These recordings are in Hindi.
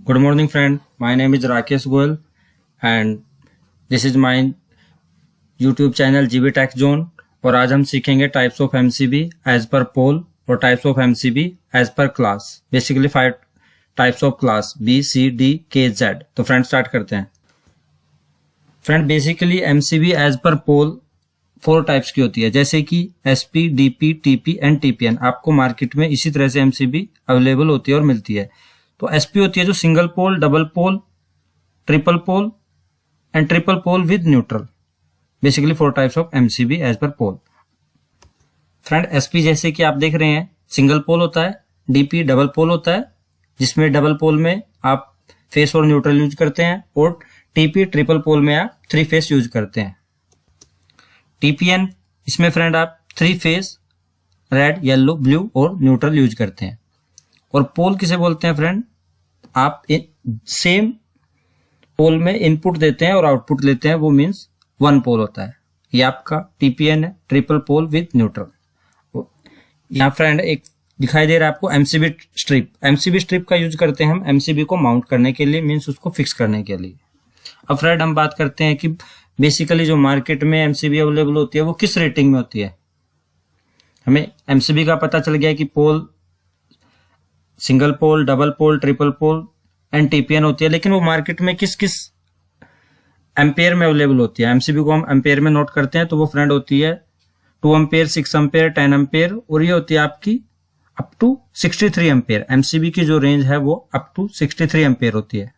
Good morning, friend. My name is Rakesh Goel, and this is my YouTube channel GB Tech Zone. और आज हम सीखेंगे types of MCB as per pole और types of MCB as per class. Basically 5 types of class B C D K Z. तो फ्रेंड स्टार्ट करते हैं. Friend basically MCB as per पोल 4 टाइप्स की होती है, जैसे कि SP, DP, TP and TPN. आपको मार्केट में इसी तरह से एमसीबी अवेलेबल होती है और मिलती है. तो एसपी होती है जो single pole, double pole, triple pole and triple pole with neutral. Basically 4 types of MCB as per pole. Friend SP जैसे कि आप देख रहे हैं सिंगल पोल होता है, डीपी डबल पोल होता है जिसमें डबल पोल में आप फेस और न्यूट्रल यूज करते हैं, और टीपी ट्रिपल पोल में आप 3 फेस यूज करते हैं. टीपीएन इसमें फ्रेंड आप 3 फेस रेड, येलो, ब्लू और न्यूट्रल यूज करते हैं. और पोल किसे बोलते हैं फ्रेंड? आप सेम पोल में इनपुट देते हैं और आउटपुट लेते हैं, वो मीन्स 1 पोल होता है. ये आपका टीपीएन है, ट्रिपल पोल विद न्यूट्रल. यहाँ फ्रेंड एक दिखाई दे रहा है आपको एमसीबी स्ट्रिप. एमसीबी स्ट्रिप का यूज करते हैं हम एमसीबी को माउंट करने के लिए, मीन्स उसको फिक्स करने के लिए. अब फ्रेंड हम बात करते हैं कि बेसिकली जो मार्केट में एमसीबी अवेलेबल होती है वो किस रेटिंग में होती है. हमें एमसीबी का पता चल गया कि pole single pole, double pole, triple pole and TPN होती है, लेकिन वो मार्केट में किस किस एम्पेयर में अवेलेबल होती है. एमसीबी को हम एम्पेयर में नोट करते हैं, तो वो फ्रेंड होती है 2 एम्पेयर, 6 एम्पेयर, 10 एम्पेयर, और ये होती है आपकी अप टू 63 एम्पेयर. एमसीबी की जो रेंज है वो अप टू 63 एम्पेयर होती है.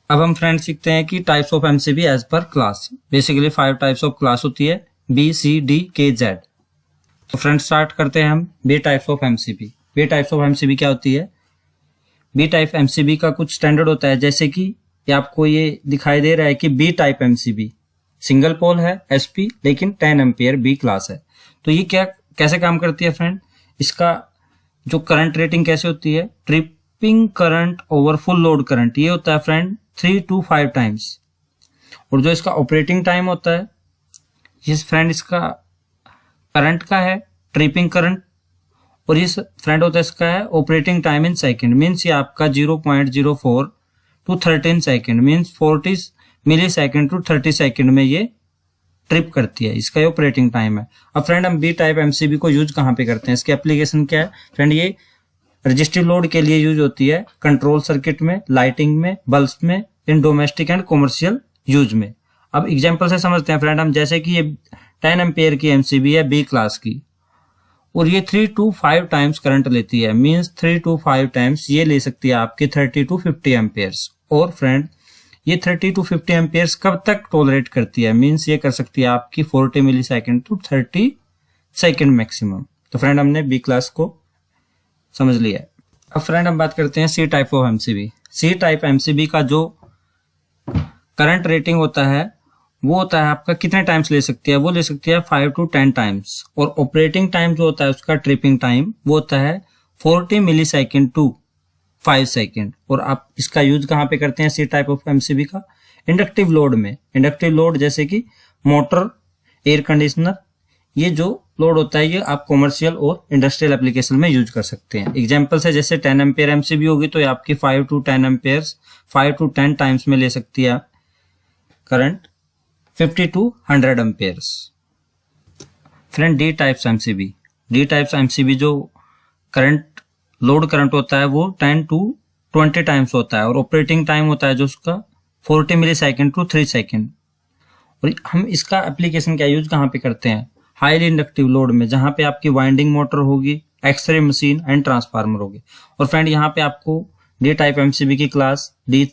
अब हम फ्रेंड सीखते हैं कि types of MCB as per class. Basically 5 types of class होती है, B C D K Z. तो फ्रेंड स्टार्ट करते हैं हम B types of MCB. B types of MCB क्या होती है? बी टाइप एमसीबी का कुछ स्टैंडर्ड होता है, जैसे कि आपको ये दिखाई दे रहा है कि B type MCB single pole है, एसपी, लेकिन 10 एम्पेयर बी क्लास है. तो ये क्या कैसे काम करती है फ्रेंड? इसका जो करंट रेटिंग कैसे होती है? Tripping current over full load current, ये होता है फ्रेंड 3 to 5 टाइम्स. और जो इसका ऑपरेटिंग टाइम होता है, ये फ्रेंड इसका करंट का है, ट्रिपिंग करंट, और ये फ्रेंड होता है इसका है operating time in second. Means ये आपका 0.04 to 13 second, means 40 millisecond to 30 second में ये ट्रिप करती है. इसका ये ऑपरेटिंग टाइम है. अब फ्रेंड हम बी टाइप एमसीबी को यूज कहाँ पे करते हैं? इसकी एप्लीकेशन क्या है फ्रेंड? ये रजिस्टिव लोड के लिए यूज होती है, कंट्रोल सर्किट में, लाइटिंग में, बल्ब में, in domestic and commercial use में. अब एग्जाम्पल से समझते हैं फ्रेंड हम, जैसे कि ये 10 एम्पेयर की एमसीबी है बी क्लास की, और ये 3 to 5 टाइम्स करंट लेती है. मींस 3 to 5 टाइम्स ये ले सकती है आपकी 30 to 50 एम्पेयर्स. और फ्रेंड ये 30 to 50 एम्पेयर्स कब तक टॉलरेट करती है? मींस ये कर सकती है आपकी 40 millisecond to 30 second maximum. तो फ्रेंड हमने बी क्लास को समझ लिया है. अब फ्रेंड हम बात करते हैं C type of MCB. C type MCB का जो करंट रेटिंग होता है वो होता है आपका कितने टाइम्स ले सकती है? वो ले सकती है 5 to 10 टाइम्स. और ऑपरेटिंग टाइम जो होता है उसका ट्रिपिंग टाइम वो होता है 40 मिली सेकेंड टू 5 सेकेंड. और आप इसका यूज कहाँ पे करते हैं सी टाइप ऑफ एमसीबी का? इंडक्टिव लोड में. इंडक्टिव लोड जैसे कि मोटर, एयर कंडीशनर, ये जो लोड होता है ये आप कॉमर्शियल और इंडस्ट्रियल एप्लीकेशन में यूज कर सकते हैं. एग्जाम्पल से जैसे 10 एम्पेयर एमसीबी होगी तो ये आपकी 5 to 10 एम्पेयर 5 to 10 टाइम्स में ले सकती है current 50 to 100 Ampere's. Friend D types MCB. D types MCB जो करंट लोड करंट होता है वो 10 to 20 टाइम्स होता है, और ऑपरेटिंग टाइम होता है जो उसका 40 मिली सेकेंड टू 3 सेकेंड. और हम इसका एप्लीकेशन क्या यूज कहाँ पे करते हैं? हाईली इंडक्टिव लोड में, जहाँ पे आपकी वाइंडिंग मोटर होगी, एक्सरे मशीन एंड ट्रांसफार्मर होगी. और फ्रेंड यहाँ पे आपको डी टाइप एमसीबी की क्लास डी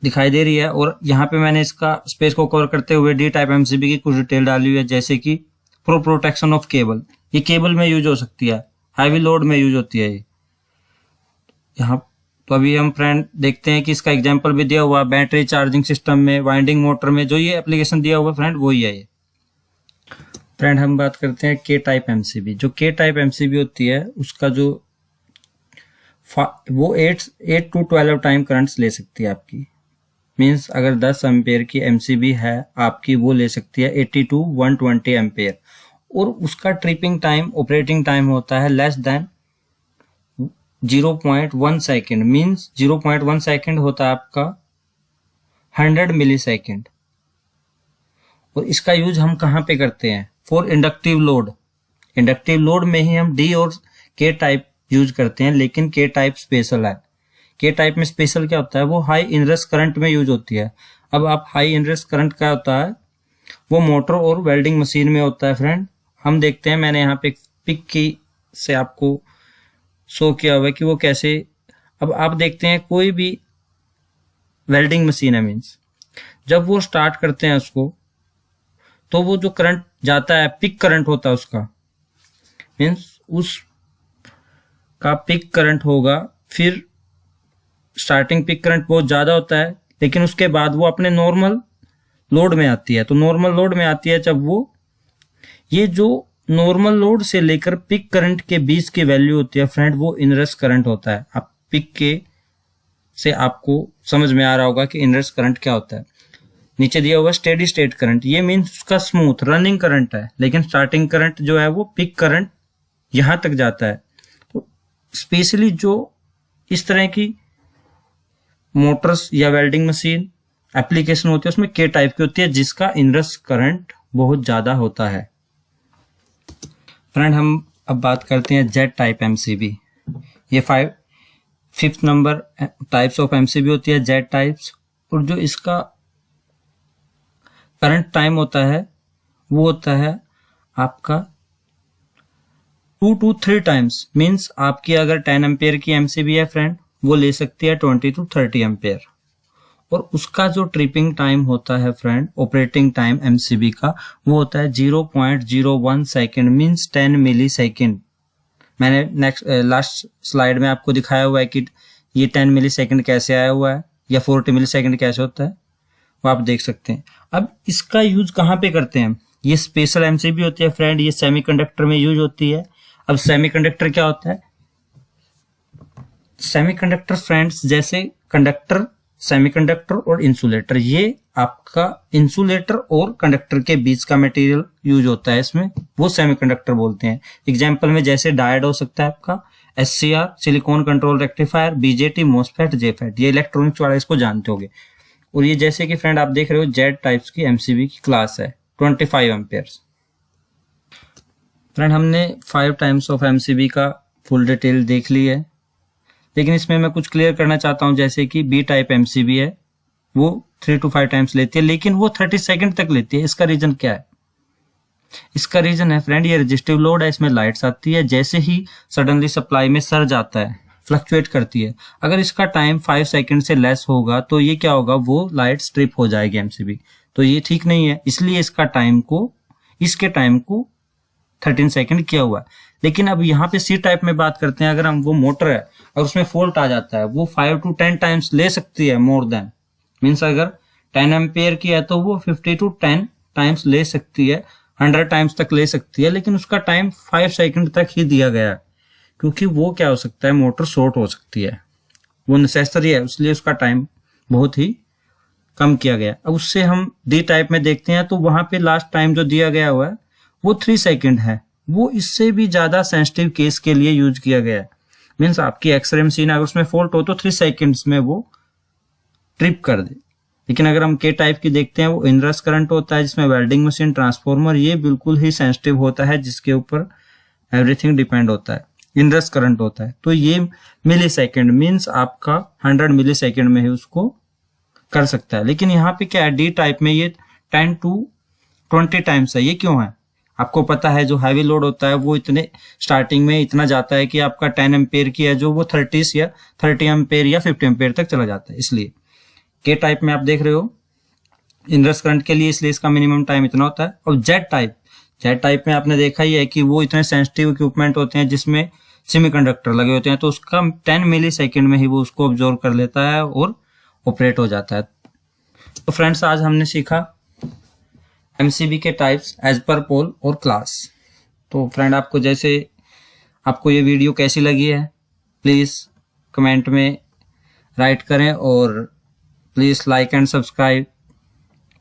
दिखाई दे रही है, और यहाँ पे मैंने इसका स्पेस को कवर करते हुए डी टाइप एमसीबी की कुछ डिटेल डाली हुई है, जैसे कि प्रोटेक्शन ऑफ केबल. ये केबल में यूज हो सकती है, हैवी लोड में यूज होती है ये यहाँ. तो अभी हम फ्रेंड देखते हैं कि इसका एग्जांपल भी दिया हुआ है बैटरी चार्जिंग सिस्टम में, वाइंडिंग मोटर में. जो ये एप्लीकेशन दिया हुआ फ्रेंड वही है ये. फ्रेंड हम बात करते हैं के टाइप एमसीबी. जो के टाइप एमसीबी होती है उसका जो वो 8 to 12 टाइम करंट्स ले सकती है आपकी. मीन्स अगर 10 एम्पेयर की एमसीबी है आपकी, वो ले सकती है 80 to 120 एम्पेयर. और उसका ट्रिपिंग टाइम, ऑपरेटिंग टाइम होता है less than 0.1 second means 0.1 second होता है आपका 100 मिली सेकेंड। और इसका यूज हम कहाँ पे करते हैं? For inductive load. Inductive load में ही हम डी और के टाइप यूज करते हैं, लेकिन के टाइप स्पेशल है। के टाइप में स्पेशल क्या होता है? वो हाई इनरस करंट में यूज होती है। अब आप हाई इनरस करंट क्या होता है? वो मोटर और वेल्डिंग मशीन में होता है फ्रेंड। हम देखते हैं, मैंने यहाँ पे पिक की से आपको शो किया हुआ है कि वो कैसे। अब आप देखते हैं कोई भी वेल्डिंग मशीन है, मीन्स जब वो स्टार्ट करते हैं उसको, तो वो जो करंट जाता है पिक करंट होता है उसका, मीन्स उस का पिक करंट होगा। फिर स्टार्टिंग पिक करंट बहुत ज़्यादा होता है, लेकिन उसके बाद वो अपने नॉर्मल लोड में आती है। तो नॉर्मल लोड में आती है जब वो, ये जो नॉर्मल लोड से लेकर पिक करंट के बीच की वैल्यू होती है फ्रेंड, वो इनरस करंट होता है। आप पिक के से आपको समझ में आ रहा होगा कि इनरस करंट क्या होता है। नीचे दिया हुआ स्टेडी स्टेट करंट, ये मीन्स उसका स्मूथ रनिंग करंट है, लेकिन स्टार्टिंग करंट जो है वो पिक करंट यहां तक जाता है। तो स्पेशली जो इस तरह की मोटर्स या वेल्डिंग मशीन एप्लीकेशन होती है उसमें के टाइप की होती है, जिसका इनरस करंट बहुत ज्यादा होता है। फ्रेंड हम अब बात करते हैं जेड टाइप एमसीबी। ये 5th number types of MCB होती है, जेड टाइप्स। और जो इसका करंट टाइम होता है वो होता है आपका 2 to 3 टाइम्स। मीन्स आपकी अगर 10 एम्पेयर की एमसीबी है फ्रेंड, वो ले सकती है 20 to 30 एम्पेयर। और उसका जो ट्रिपिंग टाइम होता है फ्रेंड, ऑपरेटिंग टाइम एमसीबी का, वो होता है 0.01 सेकेंड मीन्स 10 मिली सेकेंड। मैंने लास्ट स्लाइड में आपको दिखाया हुआ है कि ये 10 मिली सेकेंड कैसे आया हुआ है या 40 मिली सेकेंड कैसे होता है, वो आप देख सकते हैं। अब इसका यूज कहाँ पे करते हैं? ये स्पेशल एमसीबी होती है फ्रेंड, ये सेमीकंडक्टर में यूज होती है। अब सेमीकंडक्टर क्या होता है? सेमीकंडक्टर फ्रेंड्स जैसे कंडक्टर, सेमीकंडक्टर और इंसुलेटर, ये आपका इंसुलेटर और कंडक्टर के बीच का मटेरियल यूज होता है इसमें, वो सेमीकंडक्टर बोलते हैं। एग्जांपल में जैसे डायोड हो सकता है आपका, SCR silicon control rectifier, BJT, MOSFET, JFET, ये इलेक्ट्रॉनिक्स वाला इसको जानते होंगे। और ये जैसे कि फ्रेंड आप देख रहे हो जेड टाइप्स की एमसीबी की क्लास है 25 एम्पेयर्स। फ्रेंड हमने 5 टाइप्स ऑफ एमसीबी का फुल डिटेल देख ली है, लेकिन इसमें मैं कुछ क्लियर करना चाहता हूं। जैसे कि बी टाइप एमसीबी है, वो 3 to 5 टाइम्स लेती है, लेकिन वो 30 सेकंड तक लेती है। इसका रीजन क्या है? इसका रीजन है फ्रेंड, ये रेजिस्टिव लोड है, इसमें लाइट्स आती है, जैसे ही सडनली सप्लाई में सर्ज आता है, फ्लक्चुएट करती है। अगर इसका टाइम 5 सेकंड से लेस होगा तो ये क्या होगा? वो लाइट स्ट्रिप हो जाएगी एमसीबी, तो ये ठीक नहीं है। इसलिए इसके टाइम को 13 सेकंड किया हुआ है। लेकिन अब यहाँ पे सी टाइप में बात करते हैं। अगर हम वो मोटर है और उसमें फॉल्ट आ जाता है, वो 5 to 10 टाइम्स ले सकती है, मोर देन मीन्स अगर 10 एम्पेयर की है तो वो 50 to 10 टाइम्स ले सकती है, 100 टाइम्स तक ले सकती है। लेकिन उसका टाइम 5 सेकंड तक ही दिया गया है, क्योंकि वो क्या हो सकता है, मोटर शॉर्ट हो सकती है, वो नेसेसरी है, इसलिए उसका टाइम बहुत ही कम किया गया। अब उससे हम डी टाइप में देखते हैं तो वहां पे लास्ट टाइम जो दिया गया हुआ है वो 3 सेकंड है। वो इससे भी ज्यादा सेंसिटिव केस के लिए यूज किया गया है। मीन्स आपकी एक्सरे मशीन अगर उसमें फॉल्ट हो तो 3 सेकंड्स में वो ट्रिप कर दे। लेकिन अगर हम के टाइप की देखते हैं, वो इनरस करंट होता है, जिसमें वेल्डिंग मशीन, ट्रांसफॉर्मर, ये बिल्कुल ही सेंसिटिव होता है, जिसके ऊपर एवरीथिंग डिपेंड होता है, इनरस करंट होता है। तो ये मिली सेकेंड मीन्स आपका 100 मिली सेकेंड में ही उसको कर सकता है। लेकिन यहाँ पे क्या है, डी टाइप में ये 10 to 20 टाइम्स है। ये क्यों है? आपको पता है जो हैवी लोड होता है वो इतने स्टार्टिंग में इतना जाता है कि आपका 10 एम्पेयर की है जो वो 30 एम्पेयर या 50 एम्पेयर तक चला जाता है। इसलिए के टाइप में आप देख रहे हो इनरस करंट के लिए, इसलिए इसका मिनिमम टाइम इतना होता है। और जेड टाइप में आपने देखा ही है कि वो इतने सेंसिटिव इक्विपमेंट होते हैं जिसमें सेमीकंडक्टर लगे होते हैं, तो उसका 10 मिली सेकेंड में ही वो उसको ऑब्जर्व कर लेता है और ऑपरेट हो जाता है। तो फ्रेंड्स आज हमने सीखा एमसीबी के टाइप्स एज पर पोल और क्लास। तो फ्रेंड आपको ये वीडियो कैसी लगी है प्लीज़ कमेंट में राइट करें, और please like and subscribe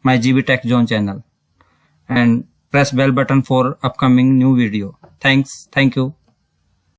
my GB take zone channel and press bell button for upcoming new video. Thank you.